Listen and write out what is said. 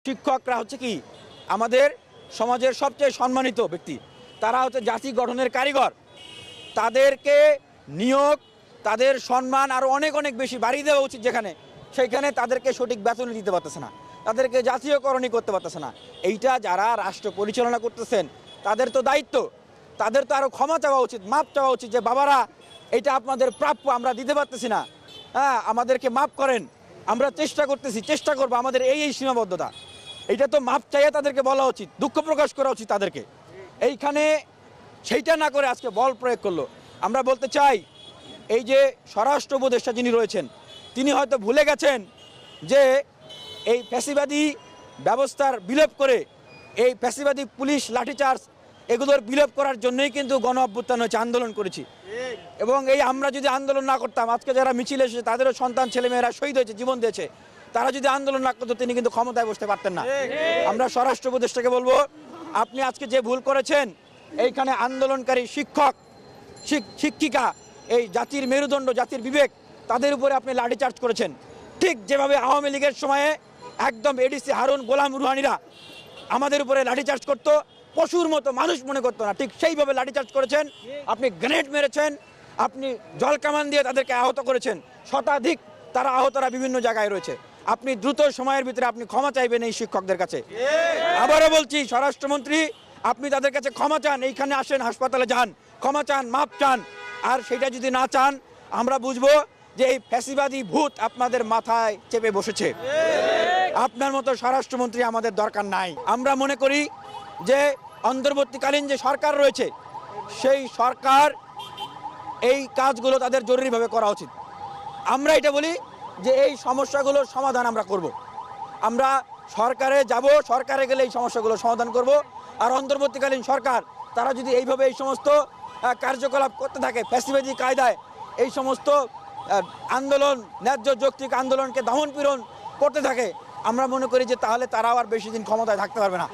শিক্ষকরা হচ্ছে কি আমাদের সমাজের সবচেয়ে সম্মানিত ব্যক্তি। তারা হচ্ছে জাতি গঠনের কারিগর। তাদেরকে নিয়োগ, তাদের সম্মান আরও অনেক অনেক বেশি বাড়িয়ে দেওয়া উচিত। যেখানে সেইখানে তাদেরকে সঠিক বেতন দিতে পারতেছে না, তাদেরকে জাতীয়করণই করতে পারতেছে না। এইটা যারা রাষ্ট্র পরিচালনা করতেছেন তাদের তো দায়িত্ব, তাদের তো আরও ক্ষমা চাওয়া উচিত, মাপ চাওয়া উচিত যে বাবারা এটা আপনাদের প্রাপ্য, আমরা দিতে পারতেছি না, হ্যাঁ আমাদেরকে মাপ করেন, আমরা চেষ্টা করতেছি, চেষ্টা করবো, আমাদের এই সীমাবদ্ধতা। এটা তো মাপ চাইয়ে তাদেরকে বলা উচিত, দুঃখ প্রকাশ করা উচিত তাদেরকে। এইখানে সেইটা না করে আজকে বল প্রয়োগ করলো। আমরা বলতে চাই এই যে স্বরাষ্ট্র উপদেষ্টা যিনি রয়েছেন তিনি হয়তো ভুলে গেছেন যে এই ফ্যাসিবাদী ব্যবস্থার বিলোপ করে, এই ফ্যাসিবাদী পুলিশ লাঠিচার্জ এগুলোর বিলোপ করার জন্যই কিন্তু গণ অভ্যুত্থান হয়েছে, আন্দোলন করেছি। এবং এই আমরা যদি আন্দোলন না করতাম, আজকে যারা মিছিল এসেছে তাদেরও সন্তান ছেলেমেয়েরা শহীদ হয়েছে, জীবন দিয়েছে, তারা যদি আন্দোলন না করতো তিনি কিন্তু ক্ষমতায় বসতে পারতেন না। আমরা স্বরাষ্ট্র উপদেষ্টাকে বলবো, আপনি আজকে যে ভুল করেছেন, এইখানে আন্দোলনকারী শিক্ষক শিক্ষিকা, এই জাতির মেরুদণ্ড, জাতির বিবেক, তাদের উপরে আপনি লাঠিচার্জ করেছেন। ঠিক যেভাবে আওয়ামী লীগের সময়ে একদম এডিসি হারুন, গোলাম রুহানিরা আমাদের উপরে লাঠিচার্জ করতো, পশুর মতো মানুষ মনে করতো না, ঠিক সেইভাবে লাঠিচার্জ করেছেন। আপনি গ্রেনেড মেরেছেন, আপনি জল কামান দিয়ে তাদেরকে আহত করেছেন, শতাধিক তারা আহতরা বিভিন্ন জায়গায় রয়েছে। আপনি দ্রুত সময়ের ভিতরে আপনি ক্ষমা চাইবেন এই শিক্ষকদের কাছে। আবারও বলছি, স্বরাষ্ট্রমন্ত্রী আপনি তাদের কাছে ক্ষমা চান, এইখানে আসেন, হাসপাতালে যান, ক্ষমা চান, মাপ চান। আর সেটা যদি না চান আমরা বুঝবো যে এই ফ্যাসিবাদী ভূত আপনাদের মাথায় চেপে বসেছে। আপনার মতো স্বরাষ্ট্রমন্ত্রী আমাদের দরকার নাই। আমরা মনে করি যে অন্তর্বর্তীকালীন যে সরকার রয়েছে সেই সরকার এই কাজগুলো তাদের জরুরিভাবে করা উচিত। আমরা এটা বলি যে এই সমস্যাগুলোর সমাধান আমরা করব। আমরা সরকারে যাব, সরকারে গেলে এই সমস্যাগুলোর সমাধান করব। আর অন্তর্বর্তীকালীন সরকার তারা যদি এইভাবে এই সমস্ত কার্যকলাপ করতে থাকে, ফ্যাসিবাদী কায়দায় এই সমস্ত আন্দোলন, ন্যায্য যৌক্তিক আন্দোলনকে দমন পীড়ন করতে থাকে, আমরা মনে করি যে তাহলে তারাও আর বেশি দিন ক্ষমতায় থাকতে পারবে না।